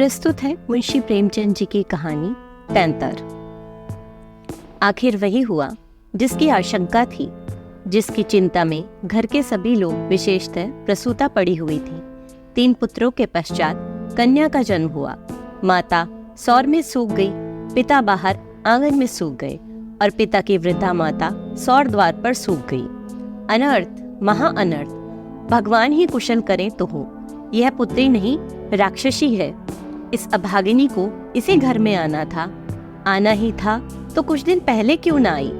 प्रस्तुत है मुंशी प्रेमचंद जी की कहानी तैंतर। आखिर वही हुआ जिसकी आशंका थी, जिसकी चिंता में घर के सभी लोग विशेषतः प्रसूता पड़ी हुई थी। 3 पुत्रों के पश्चात कन्या का जन्म हुआ। माता सौर में सूख गई, पिता बाहर आंगन में सूख गए और पिता की वृद्धा माता सौर द्वार पर सूख गई। अनर्थ, महा अनर्थ, भगवान ही कुशल करे तो हो। यह पुत्री नहीं राक्षसी है। इस अभागिनी को इसी घर में आना ही था तो कुछ दिन पहले क्यों ना आई।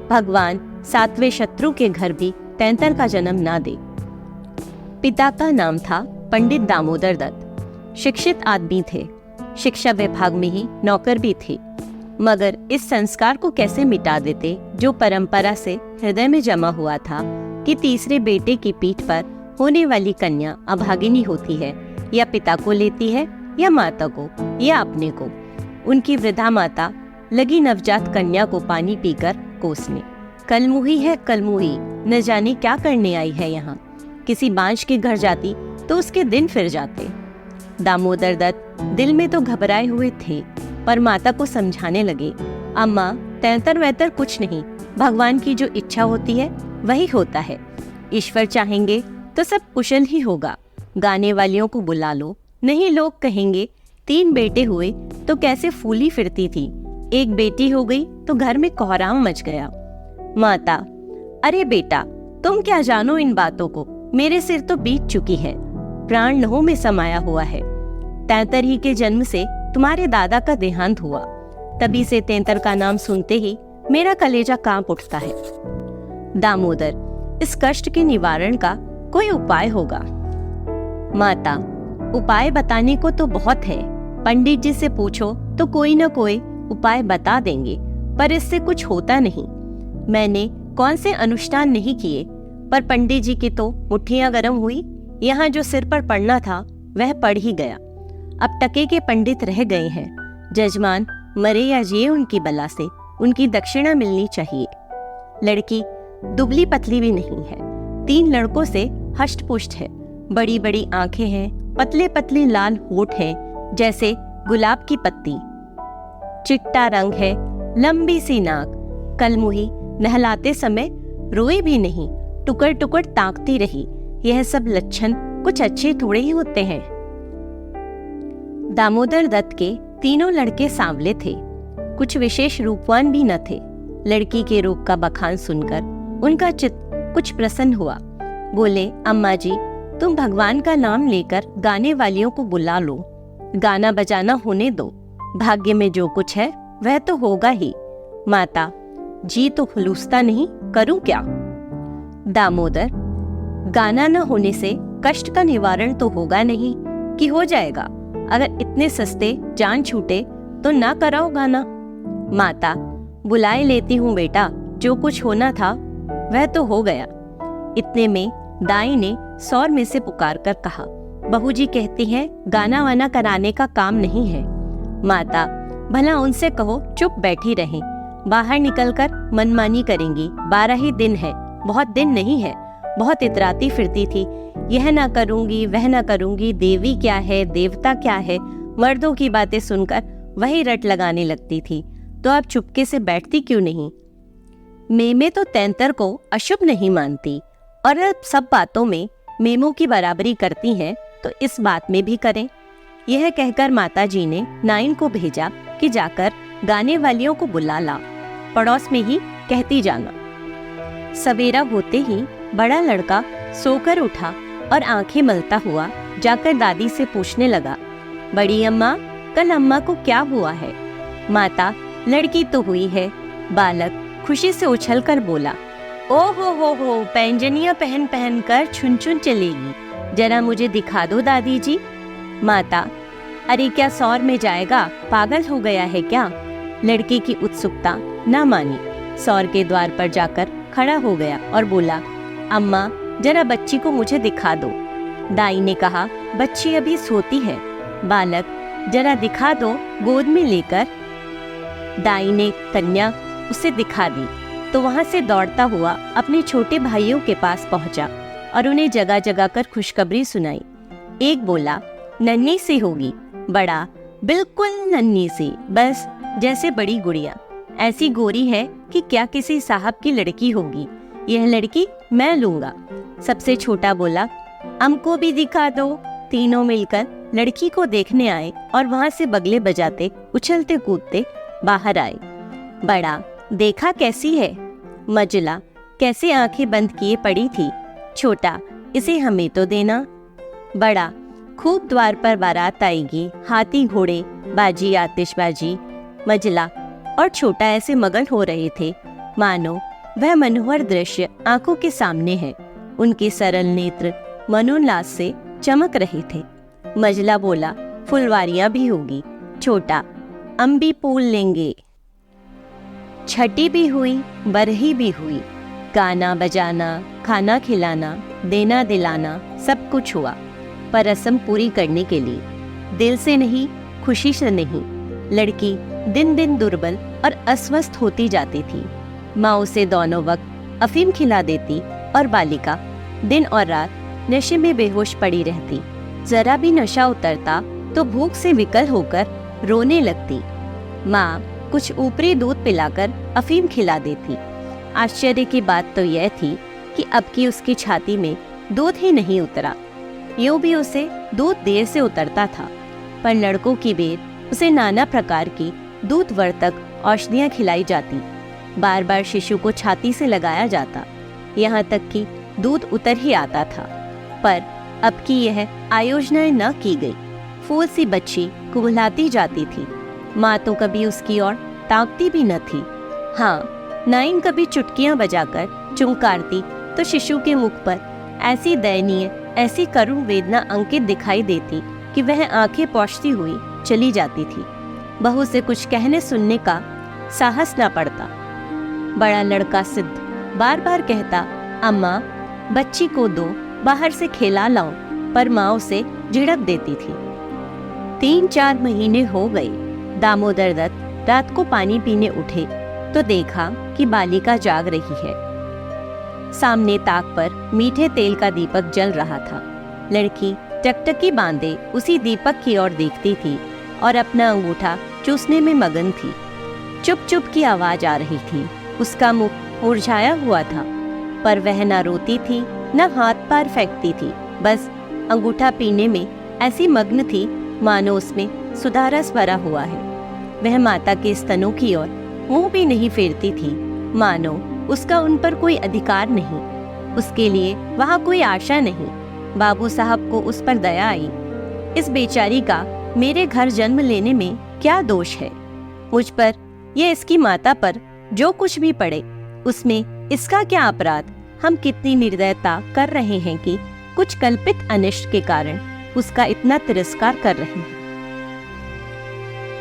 भगवान 7वें शत्रु के घर भी तैंतर का जन्म ना दे। पिता का नाम था पंडित दामोदर दत्त। शिक्षित आदमी थे, शिक्षा विभाग में ही नौकर भी थे। मगर इस संस्कार को कैसे मिटा देते जो परंपरा से हृदय में जमा हुआ था कि तीसरे बेटे की पीठ पर होने वाली कन्या अभागिनी होती है, या पिता को लेती है या माता को या अपने को। उनकी वृद्धा माता लगी नवजात कन्या को पानी पीकर कोसने। कलमुही है कलमुही, न जाने क्या करने आई है यहाँ। किसी बांझ के घर जाती तो उसके दिन फिर जाते। दामोदर दत्त दिल में तो घबराए हुए थे, पर माता को समझाने लगे, अम्मा तैंतर वैतर कुछ नहीं, भगवान की जो इच्छा होती है वही होता है। ईश्वर चाहेंगे तो सब कुशल ही होगा। गाने वालियों को बुला लो, नहीं लोग कहेंगे 3 बेटे हुए तो कैसे फूली फिरती थी, 1 बेटी हो गई तो घर में कोहराम मच गया। माता, अरे बेटा तुम क्या जानो इन बातों को, मेरे सिर तो बीत चुकी है, प्राण लहू में समाया हुआ है। तैंतर ही के जन्म से तुम्हारे दादा का देहांत हुआ, तभी से तैंतर का नाम सुनते ही मेरा कलेजा कांप उठता है। दामोदर, इस कष्ट के निवारण का कोई उपाय होगा। माता, उपाय बताने को तो बहुत है, पंडित जी से पूछो तो कोई न कोई उपाय बता देंगे, पर इससे कुछ होता नहीं। मैंने कौन से अनुष्ठान नहीं किए, पर पंडित जी की तो मुट्ठियां गर्म हुई। यहाँ जो सिर पर पड़ना था वह पड़ ही गया। अब टके के पंडित रह गए हैं। जजमान मरे या जिए उनकी बला से उनकी दक्षिणा मिलनी चाहिए। लड़की दुबली पतली भी नहीं है, 3 लड़कों से हष्ट पुष्ट है, बड़ी बड़ी आंखें हैं, पतले पतले लाल होठ हैं जैसे गुलाब की पत्ती, चिट्टा रंग है, लंबी सी नाक। कलमुही नहलाते समय रोई भी नहीं, टुकड़ टुकड़ ताकती रही। यह सब लक्षण कुछ अच्छे थोड़े ही होते हैं। दामोदर दत्त के तीनों लड़के सांवले थे, कुछ विशेष रूपवान भी न थे। लड़की के रूप का बखान सुनकर उनका चित्त कुछ प्रसन्न हुआ। बोले, अम्मा जी तुम भगवान का नाम लेकर गाने वालियों को बुला लो, गाना बजाना होने दो, भाग्य में जो कुछ है वह तो होगा ही। माता, जी तो खुलूसता नहीं, करूं क्या। दामोदर, गाना न होने से कष्ट का निवारण तो होगा नहीं कि हो जाएगा। अगर इतने सस्ते जान छूटे तो ना कराओ गाना। माता, बुलाए लेती हूँ बेटा, जो कुछ होना था वह तो हो गया। इतने में दाई ने सौर में से पुकार कर कहा, बहू जी कहती हैं गाना वाना कराने का काम नहीं है। माता, भला उनसे कहो चुप बैठी रहें, बाहर निकलकर मनमानी करेंगी। 12 ही दिन है, बहुत दिन नहीं है। बहुत इतराती फिरती थी, यह ना करूंगी वह ना करूंगी, देवी क्या है देवता क्या है, मर्दों की बातें सुनकर वही रट लगाने लगती थी। तो आप चुपके से बैठती क्यों नहीं। मेमे तो तैंतर को अशुभ नहीं मानती, और अब सब बातों में मेमों की बराबरी करती हैं तो इस बात में भी करें। यह कहकर माताजी ने नाइन को भेजा कि जाकर गाने वालियों को बुला ला, पड़ोस में ही कहती जाना। सवेरा होते ही बड़ा लड़का सोकर उठा और आंखें मलता हुआ जाकर दादी से पूछने लगा, बड़ी अम्मा कल अम्मा को क्या हुआ है। माता, लड़की तो हुई है। बालक खुशी से उछलकर बोला, ओ हो, पैंजनियां पहन पहन कर छुन छुन चलेगी, जरा मुझे दिखा दो दादी जी। माता, अरे क्या सौर में जाएगा, पागल हो गया है क्या। लड़की की उत्सुकता न मानी, सौर के द्वार पर जाकर खड़ा हो गया और बोला, अम्मा जरा बच्ची को मुझे दिखा दो। दाई ने कहा, बच्ची अभी सोती है। बालक, जरा दिखा दो गोद में लेकर। दाई ने कन्या उसे दिखा दी तो वहां से दौड़ता हुआ अपने छोटे भाइयों के पास पहुंचा और उन्हें जगह जगह कर खुशखबरी सुनाई। एक बोला, नन्ही सी होगी, बड़ा बिल्कुल नन्ही सी, बस जैसे बड़ी गुड़िया। ऐसी गोरी है कि क्या किसी साहब की लड़की होगी। यह लड़की मैं लूंगा। सबसे छोटा बोला, हमको भी दिखा दो। तीनों मिलकर लड़की को देखने आए और वहां से बगले बजाते उछलते कूदते बाहर आए। बड़ा, देखा कैसी है? मजला कैसे आंखें बंद किए पड़ी थी। छोटा, इसे हमें तो देना। बड़ा, खूब द्वार पर बारात आएगी, हाथी घोड़े, बाजी आतिशबाजी। मजला और छोटा ऐसे मगन हो रहे थे मानो वह मनोहर दृश्य आंखों के सामने है। उनके सरल नेत्र मनोल्लास से चमक रहे थे। मजला बोला, फुलवारियां भी होगी। छोटा, हम भी फूल लेंगे। छठी भी हुई, बरही भी हुई। गाना बजाना, खाना खिलाना, देना दिलाना सब कुछ हुआ, पर रस्म पूरी करने के लिए। दिल से नहीं, खुशी से नहीं। लड़की दिन दिन दुर्बल और अस्वस्थ होती जाती थी। माँ उसे दोनों वक्त अफीम खिला देती और बालिका दिन और रात नशे में बेहोश पड़ी रहती। जरा भी नशा उतरता तो भूख से विकल होकर रोने लगती। माँ कुछ ऊपरी दूध पिलाकर अफीम खिला देती। आश्चर्य की बात तो यह थी कि अब की उसकी छाती में दूध ही नहीं उतरा। यूं भी उसे दूध देर से उतरता था, पर लड़कों की बेर उसे नाना प्रकार की दूधवर्धक औषधियाँ खिलाई जाती। बार बार शिशु को छाती से लगाया जाता, यहाँ तक कि दूध उतर ही आता था। पर अब की यह आयोजनाएं न की गई। फूल सी बच्ची कुबलाती जाती थी। माँ तो कभी उसकी ओर ताकती भी न थी। हाँ, नाइन कभी चुटकियां बजाकर चुंकारती तो शिशु के मुख पर ऐसी दयनीय, ऐसी करुण वेदना अंकित दिखाई देती कि वह आंखें पोंछती हुई चली जाती थी। बहू से कुछ कहने सुनने का साहस न पड़ता। बड़ा लड़का सिद्ध बार बार कहता, अम्मा बच्ची को दो, बाहर से खिला लाओ, पर माँ उसे झिड़क देती थी। 3-4 महीने हो गए। दामोदर दत्त रात को पानी पीने उठे तो देखा कि बालिका जाग रही है। सामने ताक पर मीठे तेल का दीपक जल रहा था। लड़की टकटकी बांधे उसी दीपक की ओर देखती थी और अपना अंगूठा चूसने में मगन थी। चुप चुप की आवाज आ रही थी। उसका मुख मुरझाया हुआ था, पर वह न रोती थी न हाथ पैर फेंकती थी। बस अंगूठा पीने में ऐसी मग्न थी मानो उसमें सुधारस भरा हुआ है। वह माता के स्तनों की ओर मुंह भी नहीं फेरती थी, मानो उसका उन पर कोई अधिकार नहीं, उसके लिए वहाँ कोई आशा नहीं। बाबू साहब को उस पर दया आई। इस बेचारी का मेरे घर जन्म लेने में क्या दोष है? मुझ पर या इसकी माता पर जो कुछ भी पड़े, उसमें इसका क्या अपराध? हम कितनी निर्दयता कर रहे हैं कि कुछ कल्पित अनिष्ट के कारण उसका इतना तिरस्कार कर रहे हैं।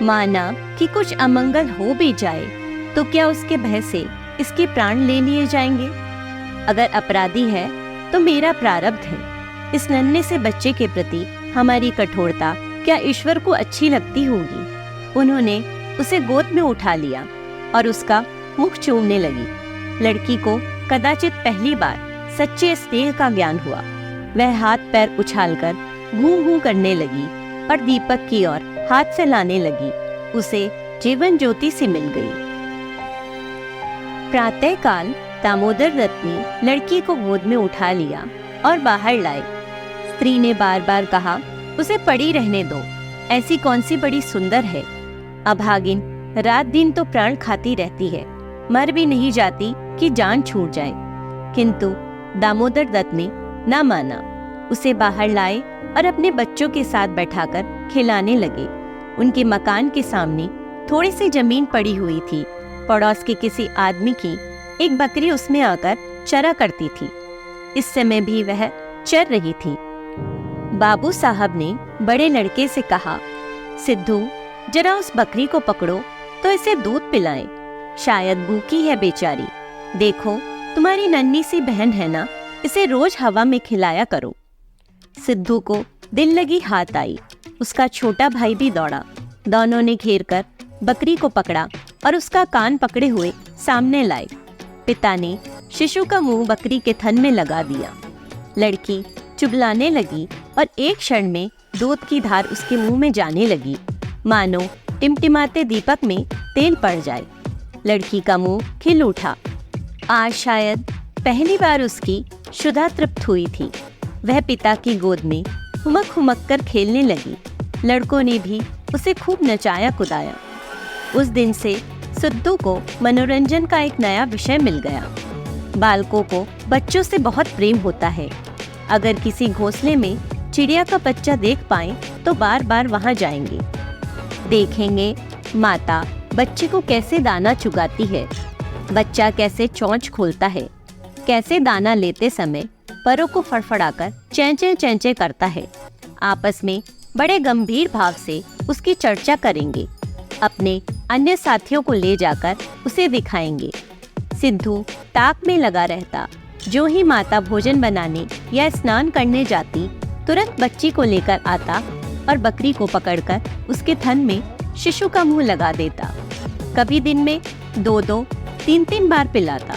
माना कि कुछ अमंगल हो भी जाए तो क्या उसके भय से इसके प्राण ले लिए जाएंगे? अगर अपराधी है तो मेरा प्रारब्ध है। इस नन्हे से बच्चे के प्रति हमारी कठोरता क्या ईश्वर को अच्छी लगती होगी? उन्होंने उसे गोद में उठा लिया और उसका मुख चूमने लगी। लड़की को कदाचित पहली बार सच्चे स्नेह का ज्ञान हुआ। वह हाथ पैर उछालकर घूं घूं करने लगी और दीपक की ओर हाथ फैलाने लगी। उसे जीवन ज्योति से मिल गई। प्रातःकाल दामोदर दत्त ने लड़की को गोद में उठा लिया और बाहर लाए। स्त्री ने बार बार कहा, उसे पड़ी रहने दो, ऐसी कौन सी बड़ी सुंदर है। अभागिन रात दिन तो प्राण खाती रहती है, मर भी नहीं जाती कि जान छूट जाए। किंतु दामोदर दत्त ने ना माना। उसे बाहर लाए और अपने बच्चों के साथ बैठाकर खिलाने लगे। उनके मकान के सामने थोड़ी सी जमीन पड़ी हुई थी। पड़ोस के किसी आदमी की एक बकरी उसमें आकर चरा करती थी। इस समय भी वह चर रही थी। बाबू साहब ने बड़े लड़के से कहा, सिद्धू जरा उस बकरी को पकड़ो तो इसे दूध पिलाएं, शायद भूखी है बेचारी। देखो तुम्हारी नन्ही सी बहन है ना, इसे रोज हवा में खिलाया करो। सिद्धू को दिल लगी हाथ आई। उसका छोटा भाई भी दौड़ा। दोनों ने घेर कर बकरी को पकड़ा और उसका कान पकड़े हुए सामने लाए। पिता ने शिशु का मुंह बकरी के थन में लगा दिया। लड़की चुबलाने लगी और एक क्षण में दूध की धार उसके मुंह में जाने लगी। मानो टिमटिमाते दीपक में तेल पड़ जाए। लड़की का मुंह खिल उठा। आज शायद पहली बार उसकी क्षुधा तृप्त हुई थी। वह पिता की गोद में हुमक हुमक कर खेलने लगी। लड़कों ने भी उसे खूब नचाया कुदाया। उस दिन से सिद्धू को मनोरंजन का एक नया विषय मिल गया। बालकों को बच्चों से बहुत प्रेम होता है। अगर किसी घोंसले में चिड़िया का बच्चा देख पाएं तो बार बार वहां जाएंगे। देखेंगे माता बच्चे को कैसे दाना चुगाती है, बच्चा कैसे चोंच खोलता है, कैसे दाना लेते समय परों को फड़फड़ाकर चैंचे चैंचे करता है। आपस में बड़े गंभीर भाव से उसकी चर्चा करेंगे। अपने अन्य साथियों को ले जाकर उसे दिखाएंगे। सिद्धू ताक में लगा रहता। जो ही माता भोजन बनाने या स्नान करने जाती, तुरंत बच्ची को लेकर आता और बकरी को पकड़कर उसके थन में शिशु का मुंह लगा देता। कभी दिन में 2-2, 3-3 बार पिलाता।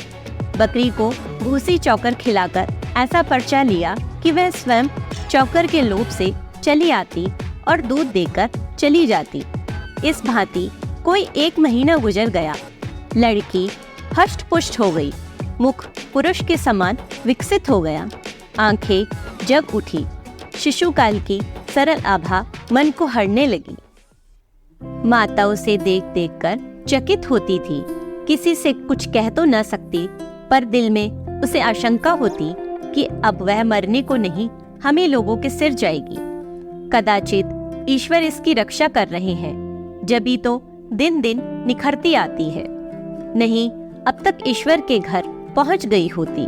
बकरी को भूसी चौकर खिलाकर ऐसा पर्चा लिया कि वह स्वयं चौकर के लोभ से चली आती और दूध देकर चली जाती। इस भांति कोई 1 महीना गुजर गया। लड़की हष्ट पुष्ट हो गई। मुख पुरुष के समान विकसित हो गया। आंखें जग उठी। शिशुकाल की सरल आभा मन को हरने लगी। माता उसे देख देख कर चकित होती थी। किसी से कुछ कह तो न सकती, पर दिल में उसे आशंका होती कि अब वह मरने को नहीं, हमें लोगों के सिर जाएगी। कदाचित ईश्वर इसकी रक्षा कर रहे हैं, जभी तो दिन दिन निखरती आती है। नहीं, अब तक ईश्वर के घर पहुंच गई होती।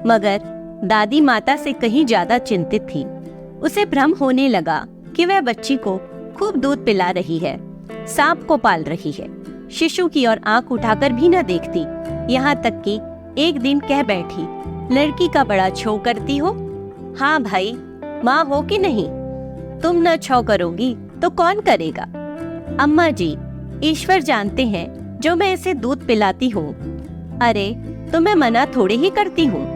मगर दादी माता से कहीं ज्यादा चिंतित थी। उसे भ्रम होने लगा कि वह बच्ची को खूब दूध पिला रही है, सांप को पाल रही है, शिशु की ओर आंख उठाकर भी न देखती। यहाँ तक कि एक दिन कह बैठी, लड़की का बड़ा छो करती हो। हाँ भाई, माँ हो कि नहीं? तुम न छो करोगी तो कौन करेगा? अम्मा जी, ईश्वर जानते हैं जो मैं इसे दूध पिलाती हूँ। अरे तो मैं मना थोड़ी ही करती हूँ।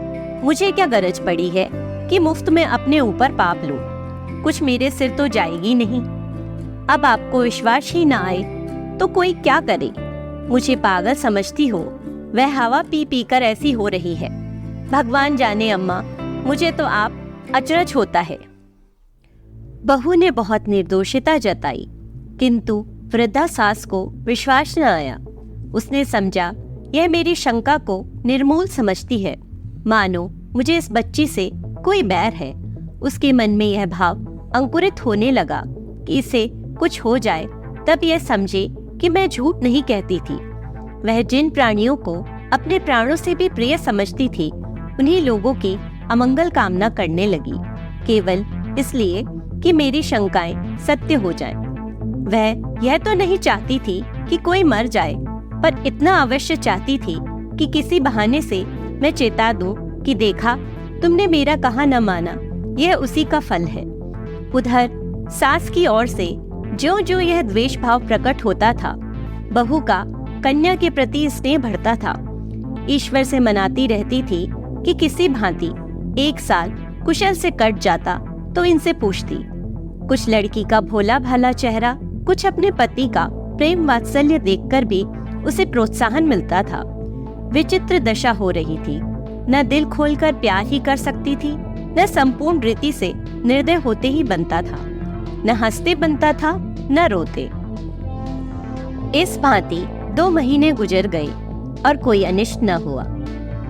मुझे क्या गरज पड़ी है कि मुफ्त में अपने ऊपर पाप लूं। कुछ मेरे सिर तो जाएगी नहीं। अब आपको विश्वास ही ना आए तो कोई क्या करे? मुझे पागल समझती हो? वह हवा पी पी कर ऐसी हो रही है। भगवान जाने अम्मा, मुझे तो आप अचरज होता है। बहू ने बहुत निर्दोषिता जताई, किंतु वृद्धा सास को विश्वास न आया। उसने समझा यह मेरी शंका को निर्मूल समझती है। मानो मुझे इस बच्ची से कोई बैर है। उसके मन में यह भाव अंकुरित होने लगा कि इसे कुछ हो जाए तब यह समझे कि मैं झूठ नहीं कहती थी। वह जिन प्राणियों को अपने प्राणों से भी प्रिय समझती थी, उन्हीं लोगों की अमंगल कामना करने लगी, केवल इसलिए कि मेरी शंकाएं सत्य हो जाएं। वह यह तो नहीं चाहती थी कि कोई मर जाए, पर इतना अवश्य चाहती थी कि किसी बहाने से मैं चेता दूं कि देखा, तुमने मेरा कहा न माना, यह उसी का फल है। उधर सास की ओर से जो जो यह द्वेष भाव प्रकट होता था, बहू का कन्या के प्रति स्नेह बढ़ता था। ईश्वर से मनाती रहती थी कि किसी भांति 1 साल कुशल से कट जाता तो इनसे पूछती। कुछ लड़की का भोला भाला चेहरा, कुछ अपने पति का प्रेम वात्सल्य देखकर भी उसे प्रोत्साहन मिलता था। विचित्र दशा हो रही थी। न दिल खोलकर प्यार ही कर सकती थी, न संपूर्ण रीति से निर्दय होते ही बनता था, न हंसते बनता था, न रोते। इस भांति 2 महीने गुजर गए और कोई अनिष्ट न हुआ।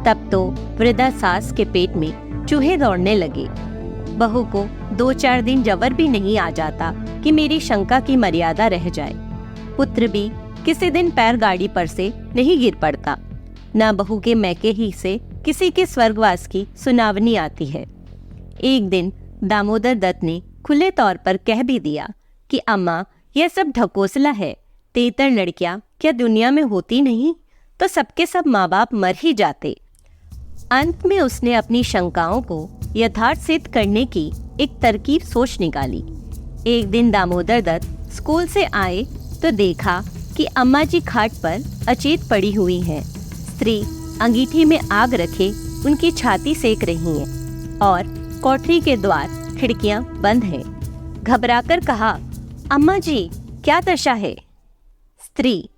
तब तो वृद्धा सास के पेट में चूहे दौड़ने लगे। बहू को 2-4 दिन जबर भी नहीं आ जाता कि मेरी शंका की मर्यादा रह जाए। पुत्र भी किसी दिन पैर गाड़ी पर से नहीं गिर पड़ता। न बहू के मैके ही से किसी के स्वर्गवास की सुनावनी आती है। एक दिन दामोदर दत्त ने खुले तौर पर कह भी दिया कि अम्मा, यह सब ढकोसला है। 73 लड़कियां क्या दुनिया में होती नहीं, तो सबके सब माँ बाप मर ही जाते। अंत में उसने अपनी शंकाओं को यथार्थ सिद्ध करने की एक तरकीब सोच निकाली। एक दिन दामोदर दत्त स्कूल से आए तो देखा कि अम्मा जी खाट पर अचेत पड़ी हुई हैं। स्त्री अंगीठी में आग रखे उनकी छाती सेक रही हैं और कोठरी के द्वार खिड़कियां बंद हैं। घबराकर कहा, अम्मा जी, क्या दशा है? स्त्री,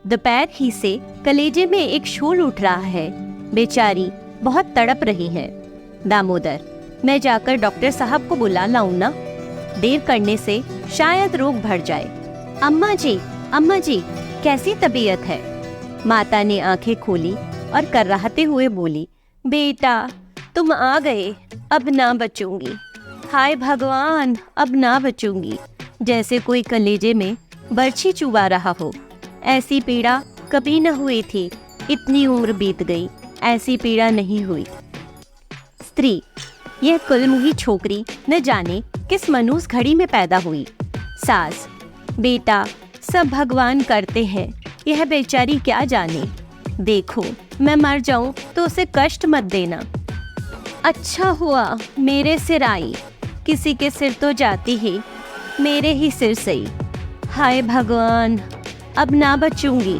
दोपहर ही से कलेजे में एक शूल उठ रहा है, बेचारी बहुत तड़प रही है। दामोदर, मैं जाकर डॉक्टर साहब को बुला लाऊं ना? देर करने से शायद रोग बढ़ जाए। अम्मा जी, कैसी तबीयत है? माता ने आंखें खोली और कर्राहते हुए बोली, बेटा तुम आ गए, अब ना बचूंगी। हाय भगवान, अब ना बचूंगी। जैसे कोई कलेजे में बर्छी चुबा रहा हो। ऐसी पीड़ा कभी न हुई थी, इतनी उम्र बीत गई, ऐसी पीड़ा नहीं हुई। स्त्री, यह कुलमुही छोकरी न जाने किस मनूस घड़ी में पैदा हुई। सास, बेटा सब भगवान करते हैं, यह बेचारी क्या जाने। देखो मैं मर जाऊं तो उसे कष्ट मत देना। अच्छा हुआ मेरे सिर आई, किसी के सिर तो जाती ही, मेरे ही सिर सही। हाय भगवान, अब ना बचूंगी।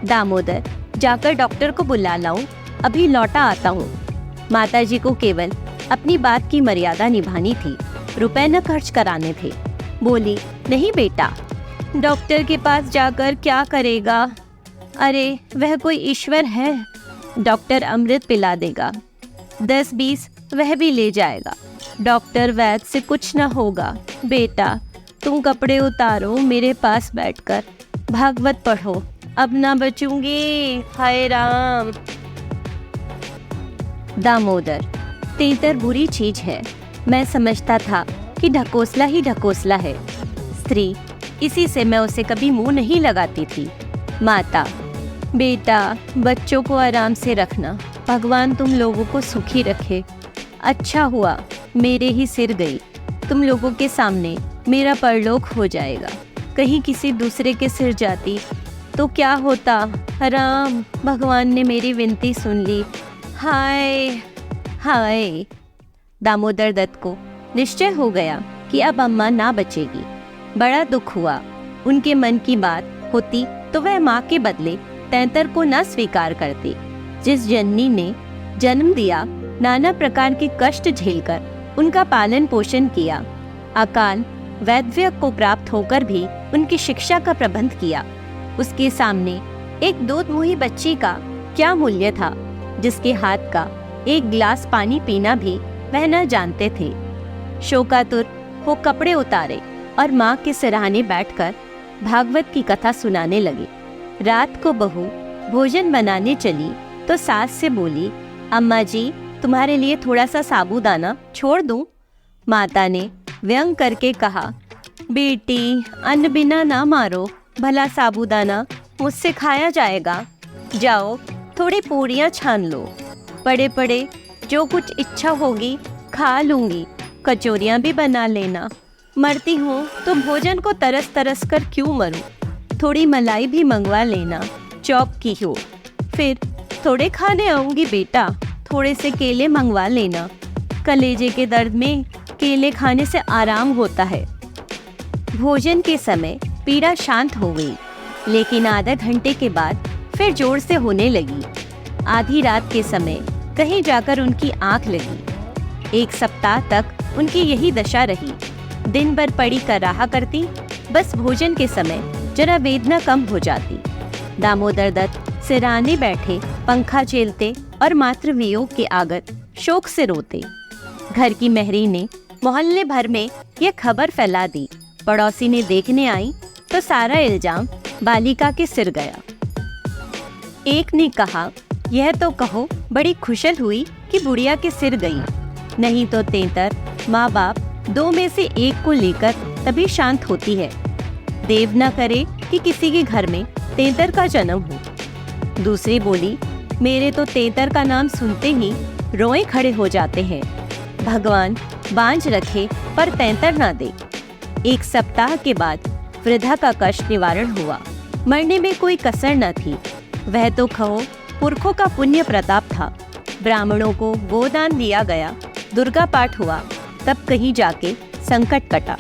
दामोदर, जाकर डॉक्टर को बुला लाऊं, अभी लौटा आता हूँ। माताजी को केवल अपनी बात की मर्यादा निभानी थी, रुपए न खर्च कराने थे। बोली, नहीं बेटा, डॉक्टर के पास जाकर क्या करेगा? अरे वह कोई ईश्वर है, डॉक्टर अमृत पिला देगा, 10-20 वह भी ले जाएगा। डॉक्टर वैद्य से कुछ न होगा। बेटा तुम कपड़े उतारो, मेरे पास बैठकर भागवत पढ़ो, अब ना बचूंगी। हाय राम। दामोदर, तेतर बुरी चीज है, मैं समझता था कि ढकोसला ही ढकोसला है। स्त्री, इसी से मैं उसे कभी मुंह नहीं लगाती थी। माता, बेटा बच्चों को आराम से रखना, भगवान तुम लोगों को सुखी रखे। अच्छा हुआ मेरे ही सिर गई, तुम लोगों के सामने मेरा परलोक हो जाएगा। कहीं किसी दूसरे के सिर जाती तो क्या होता। राम, भगवान ने मेरी विनती सुन ली। हाय हाय। दामोदर दत्त को निश्चय हो गया कि अब अम्मा ना बचेगी। बड़ा दुख हुआ। उनके मन की बात होती तो वह माँ के बदले तैंतर को न स्वीकार करती। जिस जननी ने जन्म दिया, नाना प्रकार के कष्ट झेलकर उनका पालन पोषण किया, अकाल वैधव्य को प्राप्त होकर भी उनकी शिक्षा का प्रबंध किया, उसके सामने एक दूधमुही बच्ची का क्या मूल्य था, जिसके हाथ का एक गिलास पानी पीना भी वह न जानते थे। शोकातुर हो कपड़े उतारे और माँ के सिरहाने बैठकर भागवत की कथा सुनाने लगे। रात को बहू भोजन बनाने चली तो सास से बोली, अम्मा जी तुम्हारे लिए थोड़ा सा साबूदाना छोड़ दूं? माता ने व्यंग करके कहा, बेटी अन्न बिना ना मारो, भला साबूदाना मुझसे खाया जाएगा। जाओ थोड़ी पूरियां छान लो, पड़े पड़े जो कुछ इच्छा होगी खा लूंगी, कचौरियां भी बना लेना। मरती हूँ तो भोजन को तरस तरस कर क्यों मरूं? थोड़ी मलाई भी मंगवा लेना, चौक की हो। फिर थोड़े खाने आऊंगी बेटा, थोड़े से केले मंगवा लेना, कलेजे के दर्द में केले खाने से आराम होता है। भोजन के समय पीड़ा शांत हो गई, लेकिन आधा घंटे के बाद फिर जोर से होने लगी। आधी रात के समय कहीं जाकर उनकी आंख लगी। 1 सप्ताह तक उनकी यही दशा रही। दिन भर पड़ी कर रहा करती, बस भोजन के समय जरा वेदना कम हो जाती। दामोदर दत्त सिरहाने बैठे पंखा झेलते और मातृ वियोग के आगत शोक से रोते। घर की मेहरी ने मोहल्ले भर में यह खबर फैला दी। पड़ोसी ने देखने आई तो सारा इल्जाम बालिका के सिर गया। एक ने कहा, यह तो कहो बड़ी खुशल हुई कि बुढ़िया के सिर गई, नहीं तो तेतर माँ बाप 2 में से एक को लेकर तभी शांत होती है। देव न करे कि किसी के घर में तेतर का जन्म हो। दूसरी बोली, मेरे तो तेतर का नाम सुनते ही रोए खड़े हो जाते हैं। भगवान बांझ रखे पर तेतर ना दे। 1 सप्ताह के बाद वृद्धा का कष्ट निवारण हुआ। मरने में कोई कसर न थी। वह तो कहो पुरखों का पुण्य प्रताप था। ब्राह्मणों को गोदान दिया गया, दुर्गा पाठ हुआ, तब कहीं जाके संकट कटा।